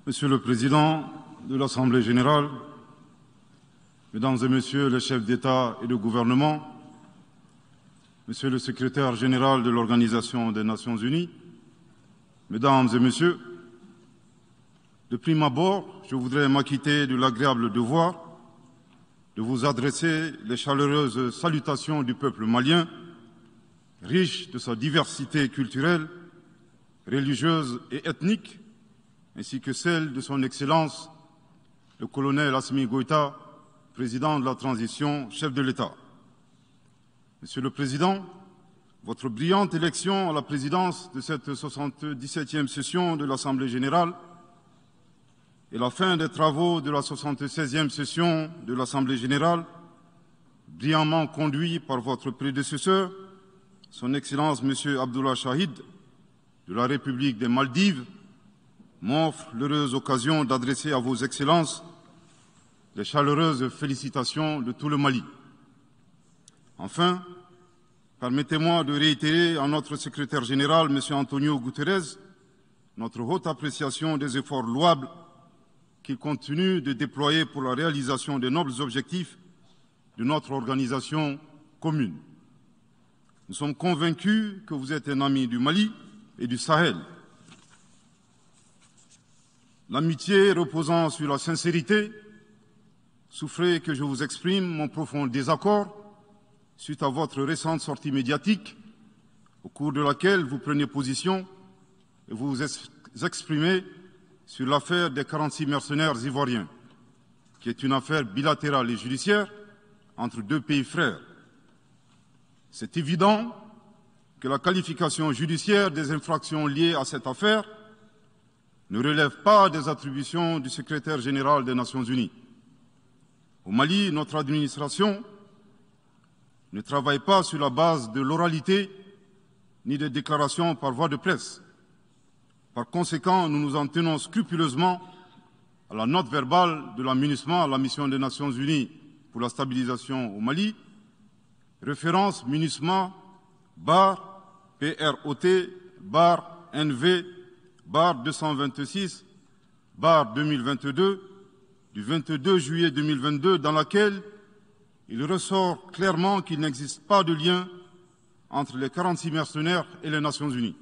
Monsieur le Président de l'Assemblée générale, Mesdames et Messieurs les chefs d'État et de gouvernement, Monsieur le Secrétaire général de l'Organisation des Nations unies, Mesdames et Messieurs, de prime abord, je voudrais m'acquitter de l'agréable devoir de vous adresser les chaleureuses salutations du peuple malien, riche de sa diversité culturelle, religieuse et ethnique, ainsi que celle de son Excellence, le colonel Assimi Goïta, président de la transition, chef de l'État. Monsieur le Président, votre brillante élection à la présidence de cette 77e session de l'Assemblée générale et la fin des travaux de la 76e session de l'Assemblée générale, brillamment conduit par votre prédécesseur, son Excellence M. Abdullah Shahid, de la République des Maldives, m'offre l'heureuse occasion d'adresser à vos Excellences les chaleureuses félicitations de tout le Mali. Enfin, permettez-moi de réitérer à notre secrétaire général, M. Antonio Guterres, notre haute appréciation des efforts louables qu'il continue de déployer pour la réalisation des nobles objectifs de notre organisation commune. Nous sommes convaincus que vous êtes un ami du Mali et du Sahel. L'amitié reposant sur la sincérité, souffrez que je vous exprime mon profond désaccord suite à votre récente sortie médiatique, au cours de laquelle vous prenez position et vous vous exprimez sur l'affaire des 46 mercenaires ivoiriens, qui est une affaire bilatérale et judiciaire entre deux pays frères. C'est évident que la qualification judiciaire des infractions liées à cette affaire ne relève pas des attributions du secrétaire général des Nations unies. Au Mali, notre administration ne travaille pas sur la base de l'oralité ni des déclarations par voie de presse. Par conséquent, nous nous en tenons scrupuleusement à la note verbale de la MINUSMA, la mission des Nations unies pour la stabilisation au Mali, référence MINUSMA PROT/NV 226/2022 du 22 juillet 2022, dans laquelle il ressort clairement qu'il n'existe pas de lien entre les 46 mercenaires et les Nations unies.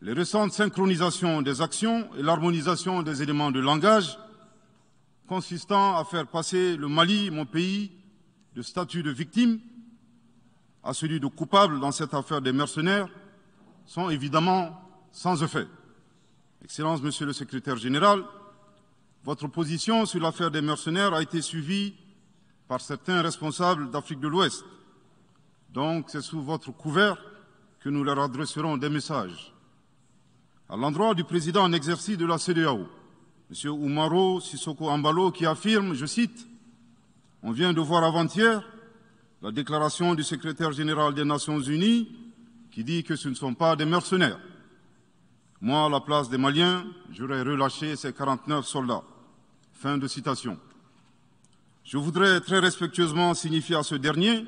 Les récentes synchronisations des actions et l'harmonisation des éléments de langage consistant à faire passer le Mali, mon pays, de statut de victime à celui de coupable dans cette affaire des mercenaires sont évidemment sans effet. Excellence, Monsieur le Secrétaire général, votre position sur l'affaire des mercenaires a été suivie par certains responsables d'Afrique de l'Ouest. Donc, c'est sous votre couvert que nous leur adresserons des messages. À l'endroit du président en exercice de la CEDEAO, M. Umaro Sissoko Embalo, qui affirme, je cite, « On vient de voir avant-hier la déclaration du secrétaire général des Nations unies qui dit que ce ne sont pas des mercenaires. Moi, à la place des Maliens, j'aurais relâché ces 49 soldats. » Fin de citation. Je voudrais très respectueusement signifier à ce dernier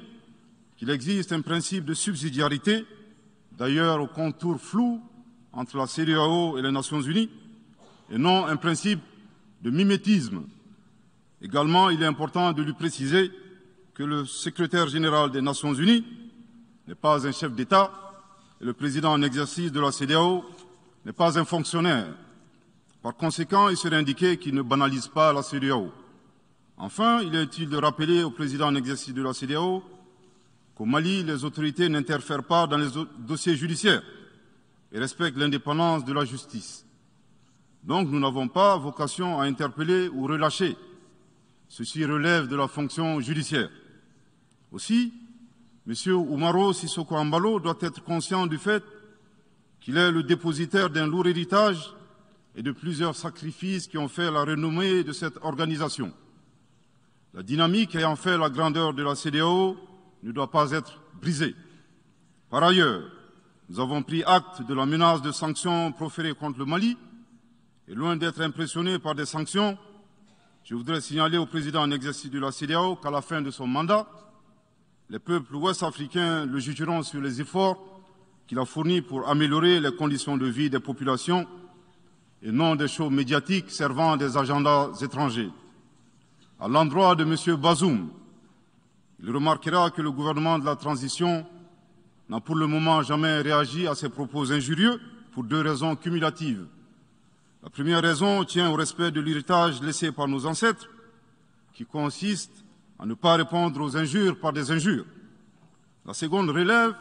qu'il existe un principe de subsidiarité, d'ailleurs au contour flou entre la CEDEAO et les Nations unies, et non un principe de mimétisme. Également, il est important de lui préciser que le secrétaire général des Nations unies n'est pas un chef d'État et le président en exercice de la CEDEAO n'est pas un fonctionnaire. Par conséquent, il serait indiqué qu'il ne banalise pas la CEDEAO. Enfin, il est utile de rappeler au président en exercice de la CEDEAO qu'au Mali, les autorités n'interfèrent pas dans les dossiers judiciaires et respectent l'indépendance de la justice. Donc, nous n'avons pas vocation à interpeller ou relâcher. Ceci relève de la fonction judiciaire. Aussi, M. Umaro Sissoko Embalo doit être conscient du fait qu'il est le dépositaire d'un lourd héritage et de plusieurs sacrifices qui ont fait la renommée de cette organisation. La dynamique ayant fait la grandeur de la CEDEAO ne doit pas être brisée. Par ailleurs, nous avons pris acte de la menace de sanctions proférées contre le Mali et loin d'être impressionnés par des sanctions, je voudrais signaler au président en exercice de la CEDEAO qu'à la fin de son mandat, les peuples ouest-africains le jugeront sur les efforts qu'il a fournis pour améliorer les conditions de vie des populations et non des shows médiatiques servant des agendas étrangers. À l'endroit de M. Bazoum, il remarquera que le gouvernement de la transition n'a pour le moment jamais réagi à ces propos injurieux pour deux raisons cumulatives. La première raison tient au respect de l'héritage laissé par nos ancêtres, qui consiste à ne pas répondre aux injures par des injures. La seconde relève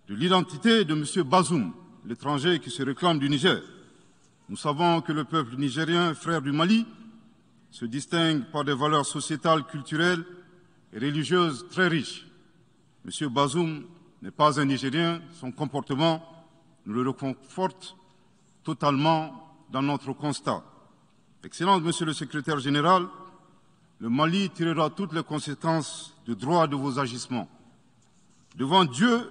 de l'identité de M. Bazoum, l'étranger qui se réclame du Niger. Nous savons que le peuple nigérien, frère du Mali, se distingue par des valeurs sociétales, culturelles et religieuses très riches. M. Bazoum n'est pas un Nigérien, son comportement nous le reconforte totalement dans notre constat. Excellence, Monsieur le Secrétaire général, le Mali tirera toutes les conséquences de droit de vos agissements. Devant Dieu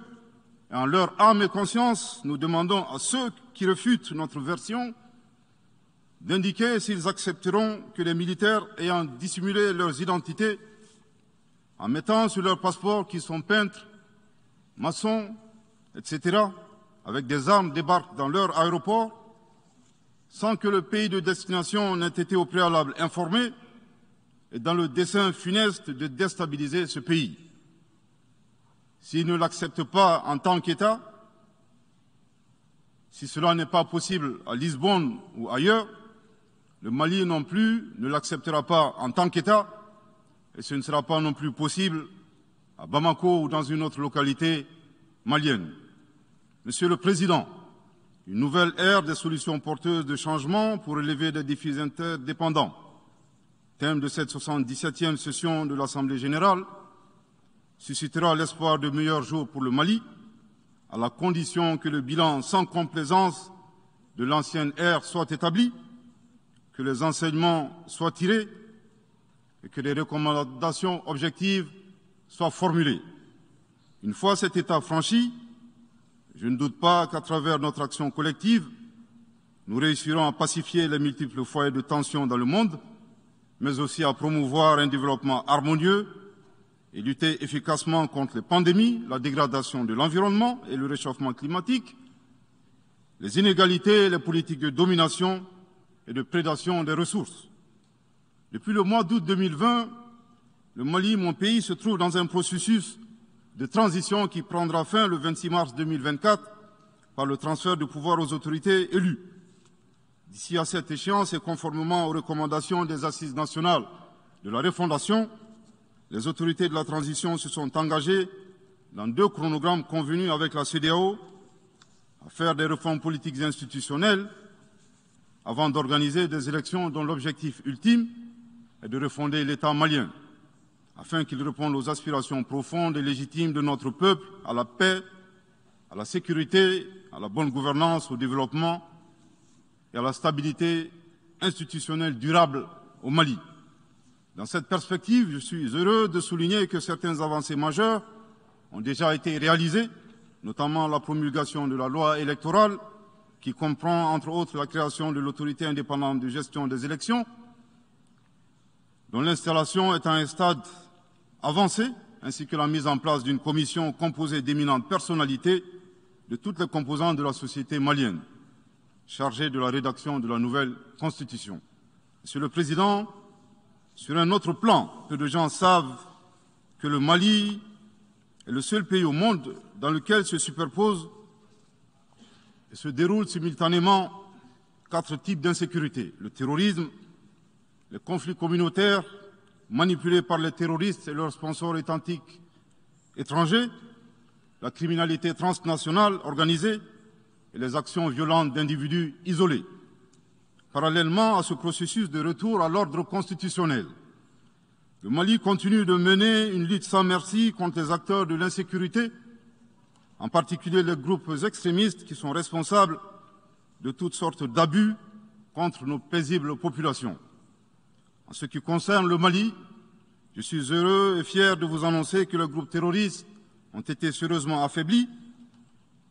et en leur âme et conscience, nous demandons à ceux qui refutent notre version d'indiquer s'ils accepteront que les militaires ayant dissimulé leurs identités en mettant sur leur passeport qu'ils sont peintres, maçons, etc., avec des armes débarquent dans leur aéroport sans que le pays de destination n'ait été au préalable informé et dans le dessein funeste de déstabiliser ce pays. S'ils ne l'acceptent pas en tant qu'État, si cela n'est pas possible à Lisbonne ou ailleurs, le Mali non plus ne l'acceptera pas en tant qu'État et ce ne sera pas non plus possible à Bamako ou dans une autre localité malienne. Monsieur le Président, une nouvelle ère des solutions porteuses de changement pour relever des défis interdépendants. Thème de cette 77e session de l'Assemblée générale, suscitera l'espoir de meilleurs jours pour le Mali, à la condition que le bilan sans complaisance de l'ancienne ère soit établi, que les enseignements soient tirés et que les recommandations objectives soient formulées. Une fois cette étape franchie, je ne doute pas qu'à travers notre action collective, nous réussirons à pacifier les multiples foyers de tension dans le monde, mais aussi à promouvoir un développement harmonieux et lutter efficacement contre les pandémies, la dégradation de l'environnement et le réchauffement climatique, les inégalités et les politiques de domination et de prédation des ressources. Depuis le mois d'août 2020, le Mali, mon pays, se trouve dans un processus de transition qui prendra fin le 26 mars 2024 par le transfert de pouvoir aux autorités élues. D'ici à cette échéance et conformément aux recommandations des Assises nationales de la refondation, les autorités de la transition se sont engagées dans deux chronogrammes convenus avec la CEDEAO à faire des réformes politiques et institutionnelles avant d'organiser des élections dont l'objectif ultime est de refonder l'État malien, afin qu'il réponde aux aspirations profondes et légitimes de notre peuple à la paix, à la sécurité, à la bonne gouvernance, au développement et à la stabilité institutionnelle durable au Mali. Dans cette perspective, je suis heureux de souligner que certaines avancées majeures ont déjà été réalisées, notamment la promulgation de la loi électorale, qui comprend entre autres la création de l'autorité indépendante de gestion des élections, dont l'installation est à un stade avancé, ainsi que la mise en place d'une commission composée d'éminentes personnalités de toutes les composantes de la société malienne, chargée de la rédaction de la nouvelle Constitution. Monsieur le Président, sur un autre plan, peu de gens savent que le Mali est le seul pays au monde dans lequel se superposent et se déroulent simultanément 4 types d'insécurité: le terrorisme, les conflits communautaires manipulés par les terroristes et leurs sponsors étatiques étrangers, la criminalité transnationale organisée et les actions violentes d'individus isolés. Parallèlement à ce processus de retour à l'ordre constitutionnel, le Mali continue de mener une lutte sans merci contre les acteurs de l'insécurité, en particulier les groupes extrémistes qui sont responsables de toutes sortes d'abus contre nos paisibles populations. En ce qui concerne le Mali, je suis heureux et fier de vous annoncer que les groupes terroristes ont été sérieusement affaiblis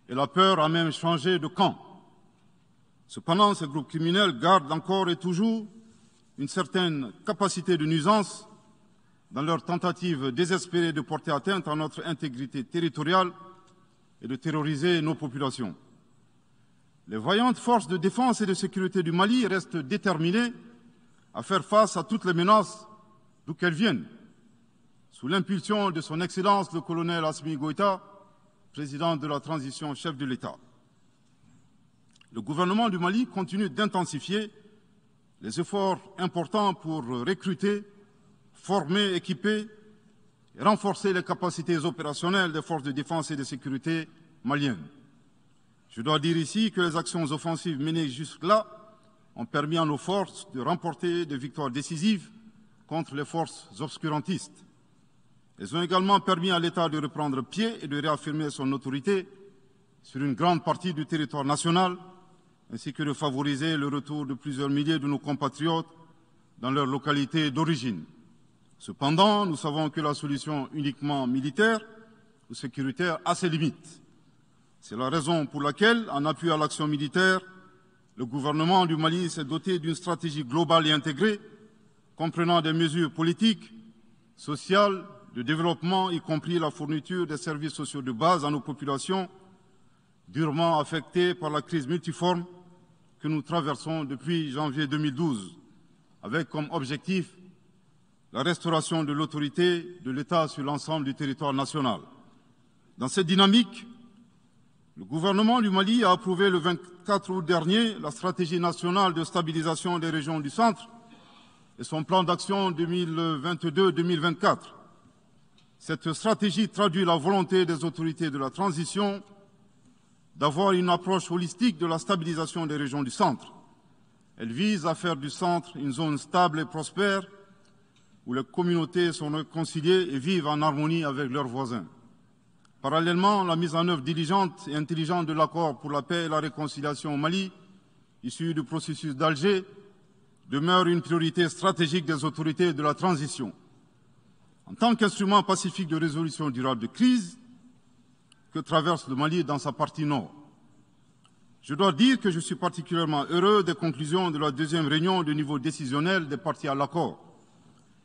et la peur a même changé de camp. Cependant, ces groupes criminels gardent encore et toujours une certaine capacité de nuisance dans leur tentative désespérée de porter atteinte à notre intégrité territoriale et de terroriser nos populations. les vaillantes forces de défense et de sécurité du Mali restent déterminées à faire face à toutes les menaces d'où qu'elles viennent, sous l'impulsion de son Excellence le colonel Assimi Goïta, président de la transition, chef de l'État. Le gouvernement du Mali continue d'intensifier les efforts importants pour recruter, former, équiper et renforcer les capacités opérationnelles des forces de défense et de sécurité maliennes. Je dois dire ici que les actions offensives menées jusque-là ont permis à nos forces de remporter des victoires décisives contre les forces obscurantistes. Elles ont également permis à l'État de reprendre pied et de réaffirmer son autorité sur une grande partie du territoire national, ainsi que de favoriser le retour de plusieurs milliers de nos compatriotes dans leur localité d'origine. Cependant, nous savons que la solution uniquement militaire ou sécuritaire a ses limites. C'est la raison pour laquelle, en appui à l'action militaire, le gouvernement du Mali s'est doté d'une stratégie globale et intégrée, comprenant des mesures politiques, sociales, de développement, y compris la fourniture des services sociaux de base à nos populations, durement affectées par la crise multiforme que nous traversons depuis janvier 2012, avec comme objectif la restauration de l'autorité de l'État sur l'ensemble du territoire national. Dans cette dynamique, le gouvernement du Mali a approuvé le 24 août dernier la stratégie nationale de stabilisation des régions du centre et son plan d'action 2022-2024. Cette stratégie traduit la volonté des autorités de la transition d'avoir une approche holistique de la stabilisation des régions du centre. Elle vise à faire du centre une zone stable et prospère où les communautés sont réconciliées et vivent en harmonie avec leurs voisins. Parallèlement, la mise en œuvre diligente et intelligente de l'accord pour la paix et la réconciliation au Mali, issu du processus d'Alger, demeure une priorité stratégique des autorités de la transition. En tant qu'instrument pacifique de résolution durable de crise que traverse le Mali dans sa partie nord, je dois dire que je suis particulièrement heureux des conclusions de la deuxième réunion de niveau décisionnel des parties à l'accord,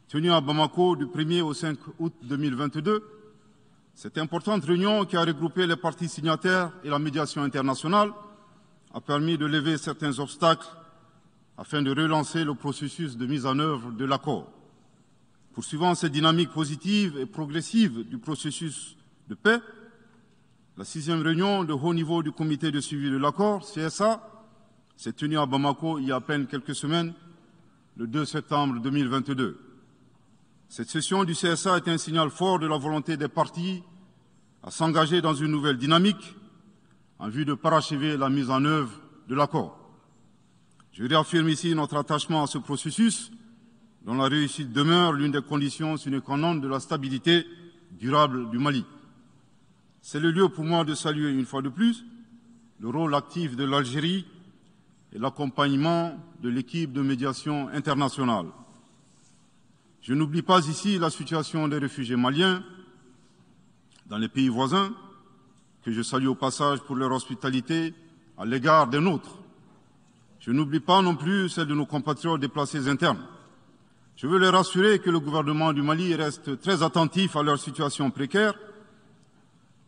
tenue à Bamako du 1er au 5 août 2022. Cette importante réunion qui a regroupé les parties signataires et la médiation internationale a permis de lever certains obstacles afin de relancer le processus de mise en œuvre de l'accord. Poursuivant cette dynamique positive et progressive du processus de paix, la 6e réunion de haut niveau du comité de suivi de l'accord, CSA, s'est tenue à Bamako il y a à peine quelques semaines, le 2 septembre 2022. Cette session du CSA est un signal fort de la volonté des parties à s'engager dans une nouvelle dynamique en vue de parachever la mise en œuvre de l'accord. Je réaffirme ici notre attachement à ce processus, dont la réussite demeure l'une des conditions sine qua non de la stabilité durable du Mali. C'est le lieu pour moi de saluer une fois de plus le rôle actif de l'Algérie et l'accompagnement de l'équipe de médiation internationale. Je n'oublie pas ici la situation des réfugiés maliens dans les pays voisins, que je salue au passage pour leur hospitalité à l'égard des nôtres. Je n'oublie pas non plus celle de nos compatriotes déplacés internes. Je veux les rassurer que le gouvernement du Mali reste très attentif à leur situation précaire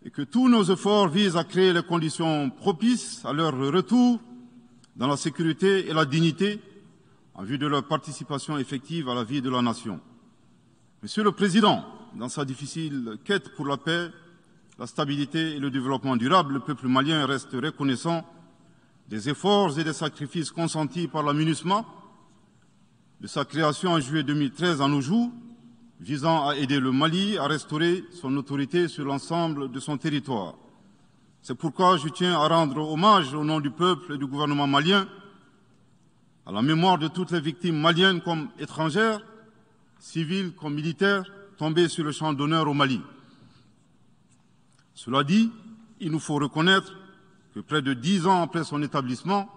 et que tous nos efforts visent à créer les conditions propices à leur retour dans la sécurité et la dignité en vue de leur participation effective à la vie de la nation. Monsieur le Président, dans sa difficile quête pour la paix, la stabilité et le développement durable, le peuple malien reste reconnaissant des efforts et des sacrifices consentis par la MINUSMA, de sa création en juillet 2013 à nos jours, visant à aider le Mali à restaurer son autorité sur l'ensemble de son territoire. C'est pourquoi je tiens à rendre hommage au nom du peuple et du gouvernement malien à la mémoire de toutes les victimes maliennes comme étrangères, civiles comme militaires, tombées sur le champ d'honneur au Mali. Cela dit, il nous faut reconnaître que près de 10 ans après son établissement,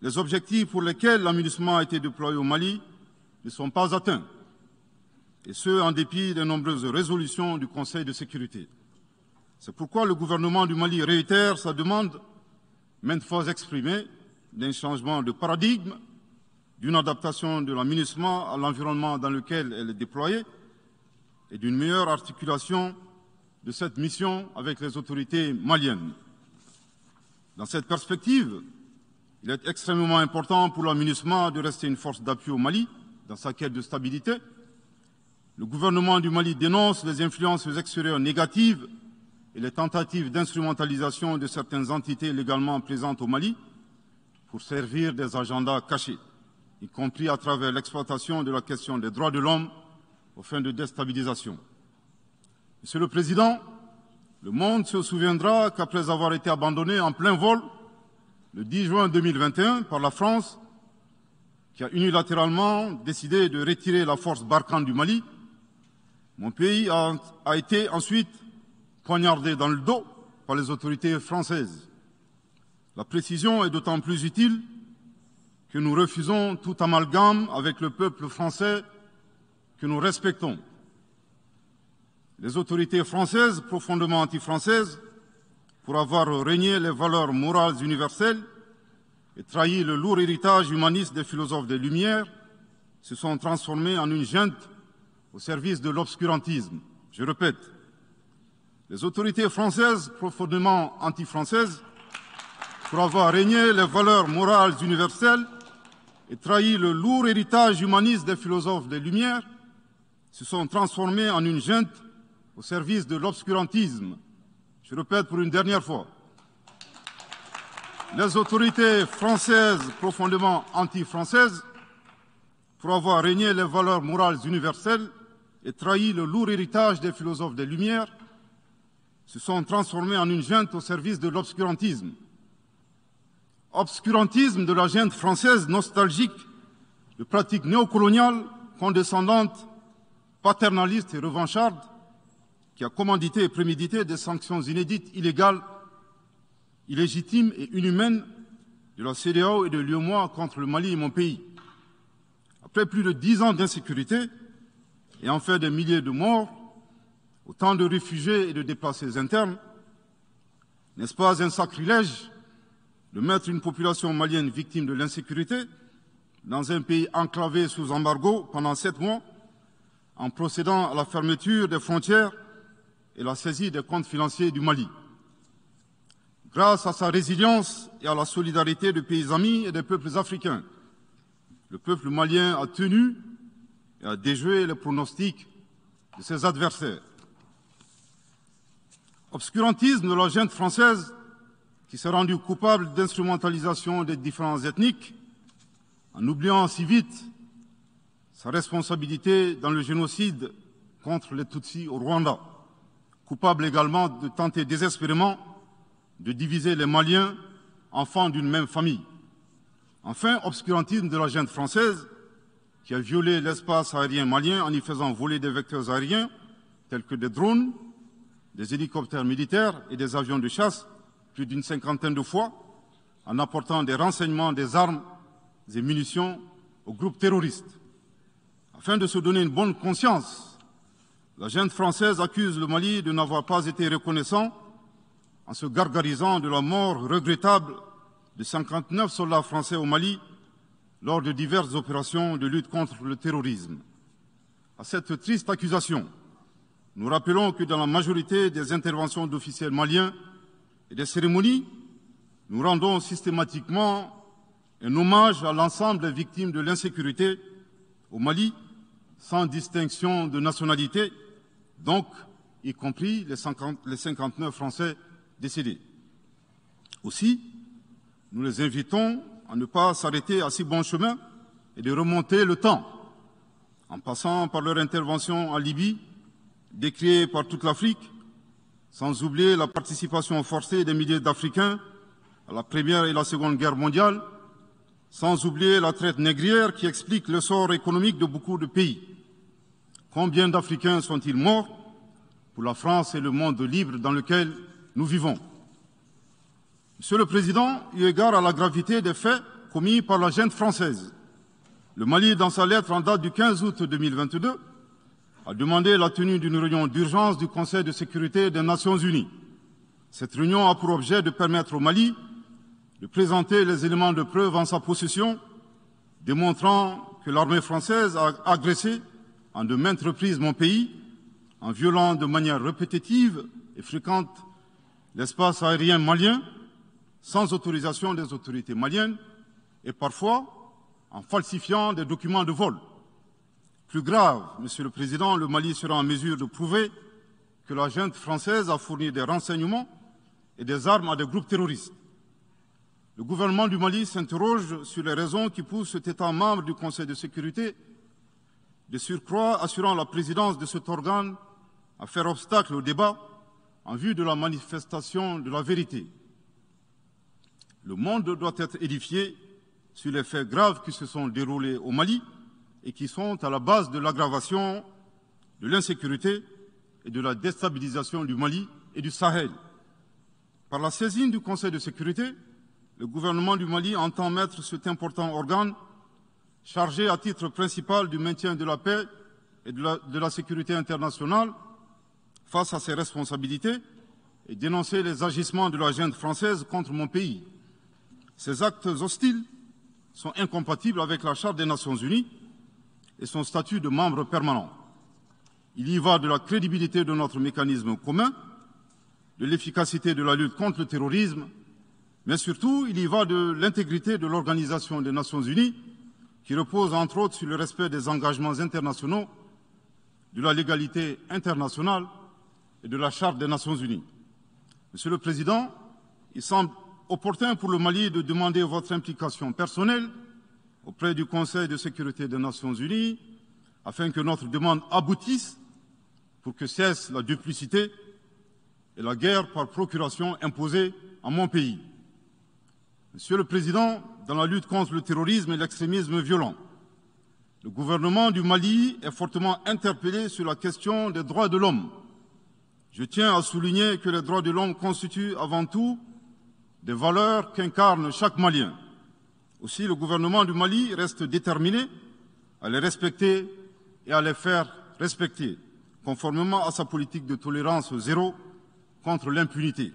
les objectifs pour lesquels l'aménagement a été déployé au Mali ne sont pas atteints, et ce, en dépit des nombreuses résolutions du Conseil de sécurité. C'est pourquoi le gouvernement du Mali réitère sa demande, maintes fois exprimée, d'un changement de paradigme, d'une adaptation de l'aménagement à l'environnement dans lequel elle est déployée et d'une meilleure articulation de cette mission avec les autorités maliennes. Dans cette perspective, il est extrêmement important pour la MINUSMA de rester une force d'appui au Mali dans sa quête de stabilité. Le gouvernement du Mali dénonce les influences extérieures négatives et les tentatives d'instrumentalisation de certaines entités légalement présentes au Mali pour servir des agendas cachés, y compris à travers l'exploitation de la question des droits de l'homme aux fins de déstabilisation. Monsieur le Président, le monde se souviendra qu'après avoir été abandonné en plein vol le 10 juin 2021 par la France, qui a unilatéralement décidé de retirer la force Barkhane du Mali, mon pays a été ensuite poignardé dans le dos par les autorités françaises. La précision est d'autant plus utile que nous refusons tout amalgame avec le peuple français que nous respectons. Les autorités françaises, profondément anti-françaises, pour avoir régné les valeurs morales universelles et trahi le lourd héritage humaniste des philosophes des Lumières, se sont transformées en une junte au service de l'obscurantisme. Je répète, les autorités françaises, profondément anti-françaises, pour avoir régné les valeurs morales universelles et trahi le lourd héritage humaniste des philosophes des Lumières, se sont transformées en une junte au service de l'obscurantisme. Je répète pour une dernière fois. Les autorités françaises, profondément anti-françaises, pour avoir régné les valeurs morales universelles et trahi le lourd héritage des philosophes des Lumières, se sont transformés en une junte au service de l'obscurantisme. Obscurantisme de la junte française nostalgique, de pratiques néocoloniales, condescendantes, paternalistes et revanchardes, qui a commandité et prémédité des sanctions inédites, illégales, illégitimes et inhumaines de la CEDEAO et de l'UEMOA contre le Mali et mon pays. Après plus de 10 ans d'insécurité et en fait des milliers de morts, autant de réfugiés et de déplacés internes, n'est-ce pas un sacrilège de mettre une population malienne victime de l'insécurité dans un pays enclavé sous embargo pendant 7 mois, en procédant à la fermeture des frontières et la saisie des comptes financiers du Mali. Grâce à sa résilience et à la solidarité de pays amis et des peuples africains, le peuple malien a tenu et a déjoué les pronostics de ses adversaires. Obscurantisme de la junte française qui s'est rendue coupable d'instrumentalisation des différences ethniques, en oubliant si vite sa responsabilité dans le génocide contre les Tutsis au Rwanda, coupable également de tenter désespérément de diviser les Maliens, enfants d'une même famille. Enfin, obscurantisme de la junte française qui a violé l'espace aérien malien en y faisant voler des vecteurs aériens tels que des drones, des hélicoptères militaires et des avions de chasse plus d'une 50aine de fois, en apportant des renseignements, des armes et munitions aux groupes terroristes. Afin de se donner une bonne conscience, la junte française accuse le Mali de n'avoir pas été reconnaissant en se gargarisant de la mort regrettable de 59 soldats français au Mali lors de diverses opérations de lutte contre le terrorisme. À cette triste accusation, nous rappelons que dans la majorité des interventions d'officiels maliens et des cérémonies, nous rendons systématiquement un hommage à l'ensemble des victimes de l'insécurité au Mali, sans distinction de nationalité, donc y compris les 59 Français décédés. Aussi, nous les invitons à ne pas s'arrêter à si bon chemin et de remonter le temps, en passant par leur intervention en Libye, décriée par toute l'Afrique, sans oublier la participation forcée des milliers d'Africains à la Première et la Seconde Guerre mondiale, sans oublier la traite négrière qui explique le sort économique de beaucoup de pays. Combien d'Africains sont-ils morts pour la France et le monde libre dans lequel nous vivons? Monsieur le Président, eu égard à la gravité des faits commis par la junte française, le Mali, dans sa lettre en date du 15 août 2022, a demandé la tenue d'une réunion d'urgence du Conseil de sécurité des Nations Unies. Cette réunion a pour objet de permettre au Mali de présenter les éléments de preuve en sa possession, démontrant que l'armée française a agressé en de maintes reprises mon pays, en violant de manière répétitive et fréquente l'espace aérien malien, sans autorisation des autorités maliennes et parfois en falsifiant des documents de vol. Plus grave, Monsieur le Président, le Mali sera en mesure de prouver que la junte française a fourni des renseignements et des armes à des groupes terroristes. Le gouvernement du Mali s'interroge sur les raisons qui poussent cet État membre du Conseil de sécurité, de surcroît assurant la présidence de cet organe, à faire obstacle au débat en vue de la manifestation de la vérité. Le monde doit être édifié sur les faits graves qui se sont déroulés au Mali et qui sont à la base de l'aggravation de l'insécurité et de la déstabilisation du Mali et du Sahel. Par la saisine du Conseil de sécurité, le gouvernement du Mali entend mettre cet important organe chargé à titre principal du maintien de la paix et de la sécurité internationale face à ses responsabilités et dénoncer les agissements de la junte française contre mon pays. Ces actes hostiles sont incompatibles avec la Charte des Nations Unies et son statut de membre permanent. Il y va de la crédibilité de notre mécanisme commun, de l'efficacité de la lutte contre le terrorisme, mais surtout, il y va de l'intégrité de l'Organisation des Nations Unies, qui repose entre autres sur le respect des engagements internationaux, de la légalité internationale et de la Charte des Nations Unies. Monsieur le Président, il semble opportun pour le Mali de demander votre implication personnelle auprès du Conseil de sécurité des Nations Unies afin que notre demande aboutisse pour que cesse la duplicité et la guerre par procuration imposée à mon pays. Monsieur le Président, dans la lutte contre le terrorisme et l'extrémisme violent, le gouvernement du Mali est fortement interpellé sur la question des droits de l'homme. Je tiens à souligner que les droits de l'homme constituent avant tout des valeurs qu'incarne chaque Malien. Aussi, le gouvernement du Mali reste déterminé à les respecter et à les faire respecter, conformément à sa politique de tolérance zéro contre l'impunité.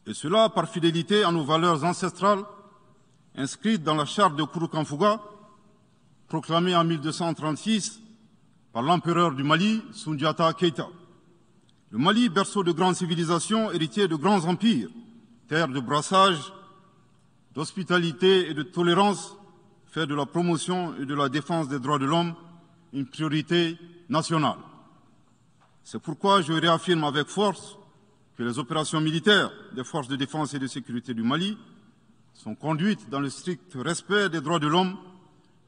Et cela par fidélité à nos valeurs ancestrales inscrites dans la charte de Kouroukanfouga, proclamée en 1236 par l'empereur du Mali, Soundiata Keïta. Le Mali, berceau de grandes civilisations, héritier de grands empires, terre de brassage, d'hospitalité et de tolérance, fait de la promotion et de la défense des droits de l'homme une priorité nationale. C'est pourquoi je réaffirme avec force que les opérations militaires des forces de défense et de sécurité du Mali sont conduites dans le strict respect des droits de l'homme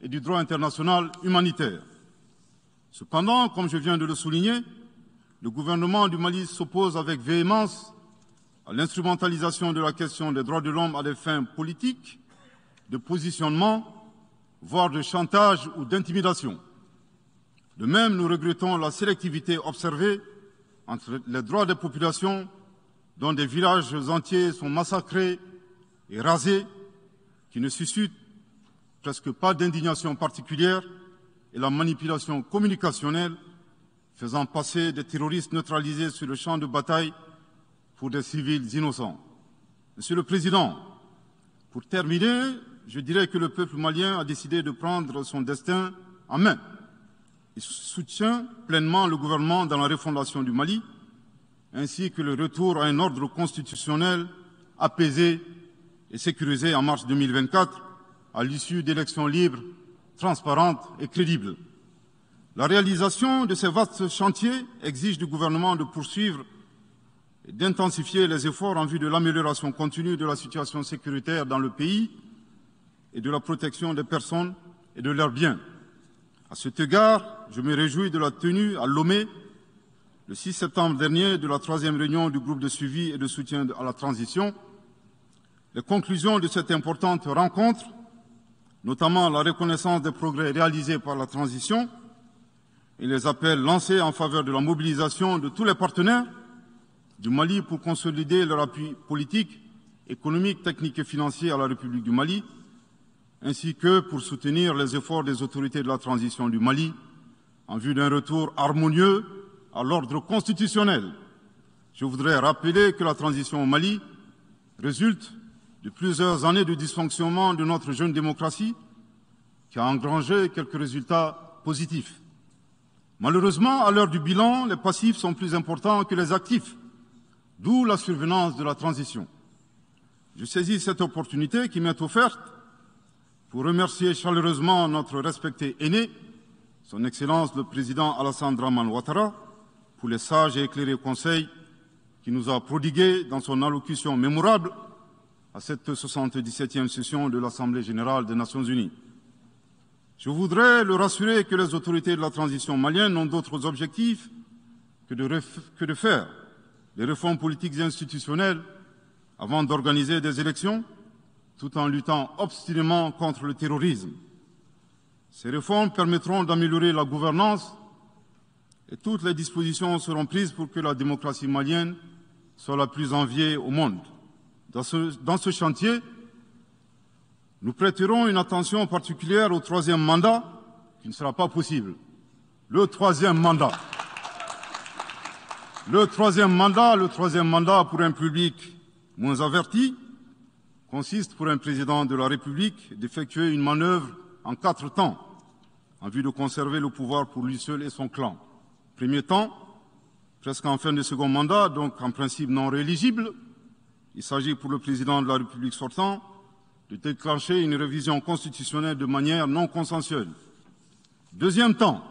et du droit international humanitaire. Cependant, comme je viens de le souligner, le gouvernement du Mali s'oppose avec véhémence à l'instrumentalisation de la question des droits de l'homme à des fins politiques, de positionnement, voire de chantage ou d'intimidation. De même, nous regrettons la sélectivité observée entre les droits des populations dont des villages entiers sont massacrés et rasés, qui ne suscitent presque pas d'indignation particulière, et la manipulation communicationnelle faisant passer des terroristes neutralisés sur le champ de bataille pour des civils innocents. Monsieur le Président, pour terminer, je dirais que le peuple malien a décidé de prendre son destin en main. Il soutient pleinement le gouvernement dans la refondation du Mali, ainsi que le retour à un ordre constitutionnel apaisé et sécurisé en mars 2024, à l'issue d'élections libres, transparentes et crédibles. La réalisation de ces vastes chantiers exige du gouvernement de poursuivre et d'intensifier les efforts en vue de l'amélioration continue de la situation sécuritaire dans le pays et de la protection des personnes et de leurs biens. À cet égard, je me réjouis de la tenue à Lomé, le 6 septembre dernier, de la 3e réunion du groupe de suivi et de soutien à la transition. Les conclusions de cette importante rencontre, notamment la reconnaissance des progrès réalisés par la transition et les appels lancés en faveur de la mobilisation de tous les partenaires du Mali pour consolider leur appui politique, économique, technique et financier à la République du Mali, ainsi que pour soutenir les efforts des autorités de la transition du Mali en vue d'un retour harmonieux à l'ordre constitutionnel. Je voudrais rappeler que la transition au Mali résulte de plusieurs années de dysfonctionnement de notre jeune démocratie qui a engrangé quelques résultats positifs. Malheureusement, à l'heure du bilan, les passifs sont plus importants que les actifs, d'où la survenance de la transition. Je saisis cette opportunité qui m'est offerte pour remercier chaleureusement notre respecté aîné, son Excellence le Président Alassane Dramane Ouattara, pour les sages et éclairés conseils qu'il nous a prodigués dans son allocution mémorable à cette 77e session de l'Assemblée générale des Nations unies. Je voudrais le rassurer que les autorités de la transition malienne n'ont d'autres objectifs que de faire des réformes politiques et institutionnelles avant d'organiser des élections, tout en luttant obstinément contre le terrorisme. Ces réformes permettront d'améliorer la gouvernance et toutes les dispositions seront prises pour que la démocratie malienne soit la plus enviée au monde. Dans ce chantier, nous prêterons une attention particulière au troisième mandat, qui ne sera pas possible. Le troisième mandat pour un public moins averti consiste pour un président de la République d'effectuer une manœuvre en 4 temps, en vue de conserver le pouvoir pour lui seul et son clan. Premier temps, presque en fin de second mandat, donc en principe non rééligible, il s'agit pour le président de la République sortant de déclencher une révision constitutionnelle de manière non consensuelle. Deuxième temps,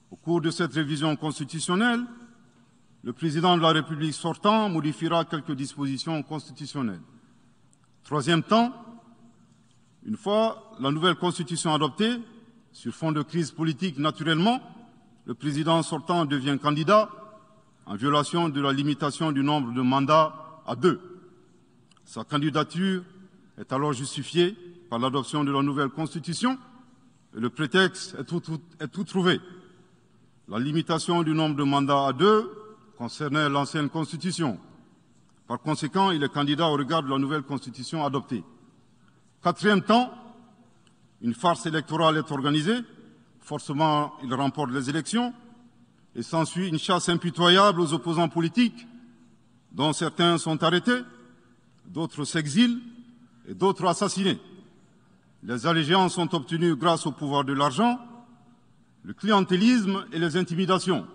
au cours de cette révision constitutionnelle, le président de la République sortant modifiera quelques dispositions constitutionnelles. Troisième temps, une fois la nouvelle constitution adoptée, sur fond de crise politique naturellement, le président sortant devient candidat en violation de la limitation du nombre de mandats à 2. Sa candidature est alors justifiée par l'adoption de la nouvelle constitution et le prétexte est tout trouvé. La limitation du nombre de mandats à 2 concernait l'ancienne constitution. Par conséquent, il est candidat au regard de la nouvelle constitution adoptée. Quatrième temps, une farce électorale est organisée. Forcément, il remporte les élections et s'ensuit une chasse impitoyable aux opposants politiques, dont certains sont arrêtés, d'autres s'exilent et d'autres assassinés. Les allégeances sont obtenues grâce au pouvoir de l'argent, le clientélisme et les intimidations.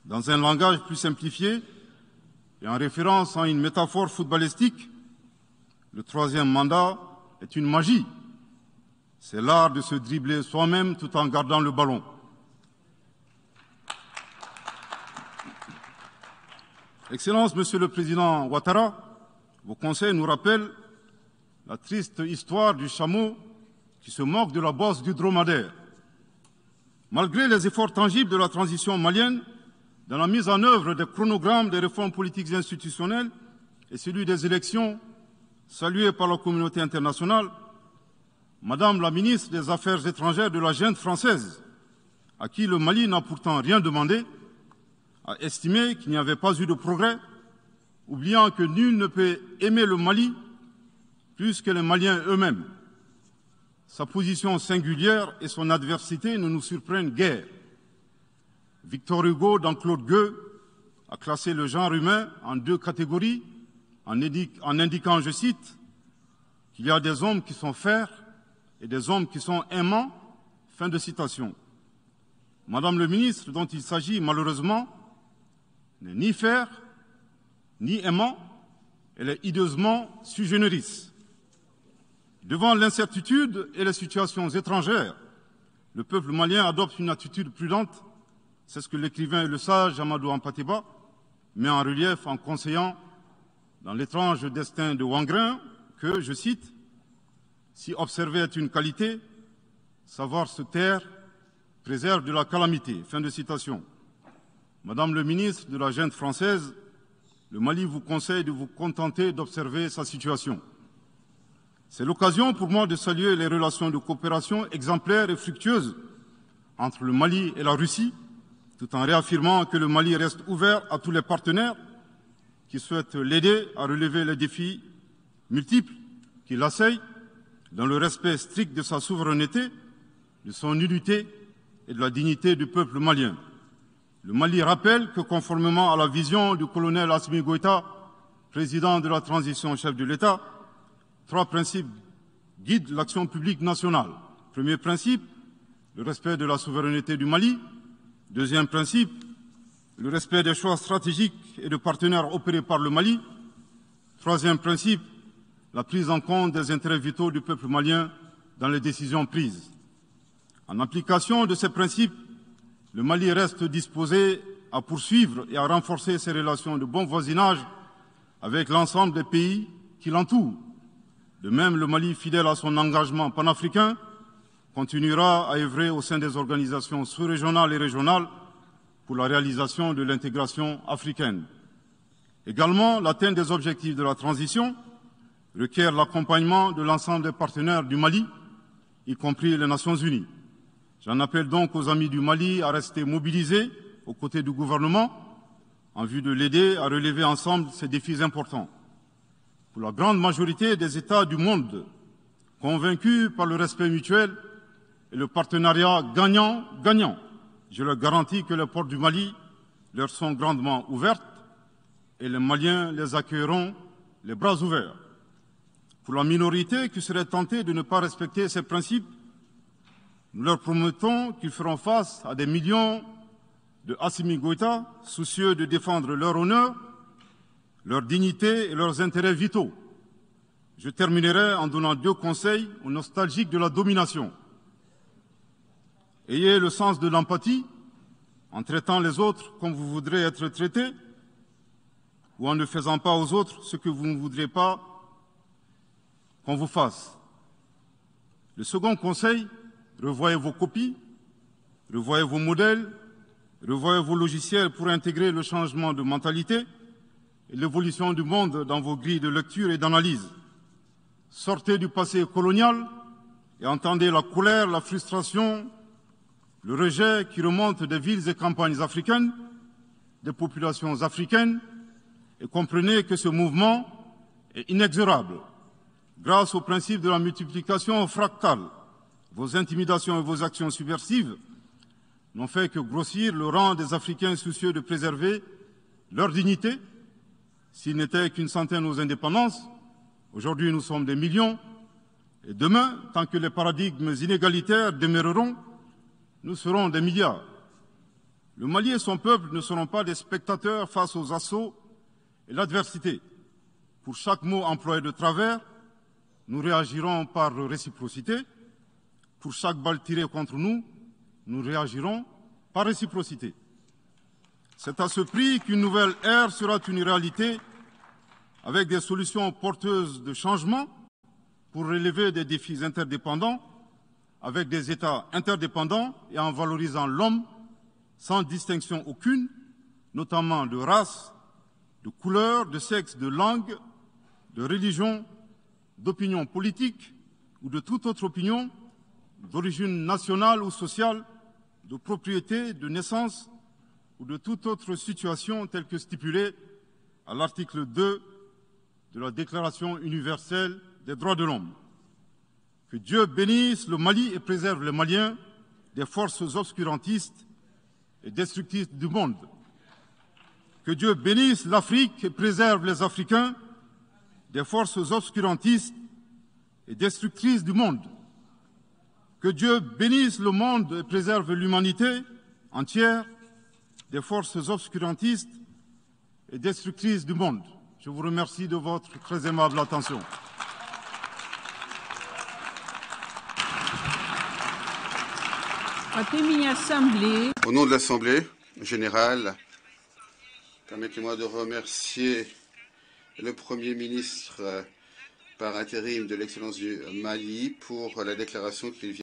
Dans un langage plus simplifié et en référence à une métaphore footballistique, le troisième mandat est une magie. C'est l'art de se dribbler soi-même tout en gardant le ballon. Excellence, Monsieur le Président Ouattara, vos conseils nous rappellent la triste histoire du chameau qui se moque de la bosse du dromadaire. Malgré les efforts tangibles de la transition malienne, dans la mise en œuvre des chronogrammes des réformes politiques et institutionnelles et celui des élections, salués par la communauté internationale, Madame la ministre des Affaires étrangères de la junte française, à qui le Mali n'a pourtant rien demandé, a estimé qu'il n'y avait pas eu de progrès, oubliant que nul ne peut aimer le Mali plus que les Maliens eux-mêmes. Sa position singulière et son adversité ne nous surprennent guère. Victor Hugo, dans Claude Gueux, a classé le genre humain en 2 catégories, en indiquant, je cite, qu'il y a des hommes qui sont fers et des hommes qui sont aimants. Fin de citation. Madame le ministre, dont il s'agit malheureusement, n'est ni fer, ni aimant, elle est hideusement sui generis. Devant l'incertitude et les situations étrangères, le peuple malien adopte une attitude prudente. C'est ce que l'écrivain et le sage Amadou Hampâté-Bâ met en relief en conseillant dans l'étrange destin de Wangrin que, je cite, « Si observer est une qualité, savoir se taire préserve de la calamité ». Fin de citation. Madame le ministre de la junte française, le Mali vous conseille de vous contenter d'observer sa situation. C'est l'occasion pour moi de saluer les relations de coopération exemplaires et fructueuses entre le Mali et la Russie, tout en réaffirmant que le Mali reste ouvert à tous les partenaires qui souhaitent l'aider à relever les défis multiples qui l'assaillent, dans le respect strict de sa souveraineté, de son unité et de la dignité du peuple malien. Le Mali rappelle que, conformément à la vision du colonel Assimi Goïta, président de la transition chef de l'État, 3 principes guident l'action publique nationale. Premier principe, le respect de la souveraineté du Mali. Deuxième principe, le respect des choix stratégiques et de partenaires opérés par le Mali. Troisième principe, la prise en compte des intérêts vitaux du peuple malien dans les décisions prises. En application de ces principes, le Mali reste disposé à poursuivre et à renforcer ses relations de bon voisinage avec l'ensemble des pays qui l'entourent. De même, le Mali, fidèle à son engagement panafricain, continuera à œuvrer au sein des organisations sous-régionales et régionales pour la réalisation de l'intégration africaine. Également, l'atteinte des objectifs de la transition requiert l'accompagnement de l'ensemble des partenaires du Mali, y compris les Nations Unies. J'en appelle donc aux amis du Mali à rester mobilisés aux côtés du gouvernement en vue de l'aider à relever ensemble ces défis importants. Pour la grande majorité des États du monde, convaincus par le respect mutuel et le partenariat gagnant-gagnant, je leur garantis que les portes du Mali leur sont grandement ouvertes et les Maliens les accueilleront les bras ouverts. Pour la minorité qui serait tentée de ne pas respecter ces principes, nous leur promettons qu'ils feront face à des millions de Assimi Goïta, soucieux de défendre leur honneur, leur dignité et leurs intérêts vitaux. Je terminerai en donnant 2 conseils aux nostalgiques de la domination. Ayez le sens de l'empathie en traitant les autres comme vous voudrez être traités ou en ne faisant pas aux autres ce que vous ne voudrez pas qu'on vous fasse. Le second conseil, revoyez vos copies, revoyez vos modèles, revoyez vos logiciels pour intégrer le changement de mentalité et l'évolution du monde dans vos grilles de lecture et d'analyse. Sortez du passé colonial et entendez la colère, la frustration, le rejet qui remonte des villes et campagnes africaines, des populations africaines, et comprenez que ce mouvement est inexorable. Grâce au principe de la multiplication fractale, vos intimidations et vos actions subversives n'ont fait que grossir le rang des Africains soucieux de préserver leur dignité. S'il n'était qu'une centaine aux indépendances, aujourd'hui nous sommes des millions, et demain, tant que les paradigmes inégalitaires demeureront, nous serons des milliards. Le Mali et son peuple ne seront pas des spectateurs face aux assauts et l'adversité. Pour chaque mot employé de travers, nous réagirons par réciprocité. Pour chaque balle tirée contre nous, nous réagirons par réciprocité. C'est à ce prix qu'une nouvelle ère sera une réalité avec des solutions porteuses de changement pour relever des défis interdépendants, avec des États interdépendants et en valorisant l'homme sans distinction aucune, notamment de race, de couleur, de sexe, de langue, de religion, d'opinion politique ou de toute autre opinion, d'origine nationale ou sociale, de propriété, de naissance ou de toute autre situation telle que stipulée à l'article 2 de la Déclaration universelle des droits de l'homme. Que Dieu bénisse le Mali et préserve les Maliens des forces obscurantistes et destructrices du monde. Que Dieu bénisse l'Afrique et préserve les Africains des forces obscurantistes et destructrices du monde. Que Dieu bénisse le monde et préserve l'humanité entière des forces obscurantistes et destructrices du monde. Je vous remercie de votre très aimable attention. Au nom de l'Assemblée générale, permettez-moi de remercier le Premier ministre par intérim de l'Excellence du Mali pour la déclaration qu'il vient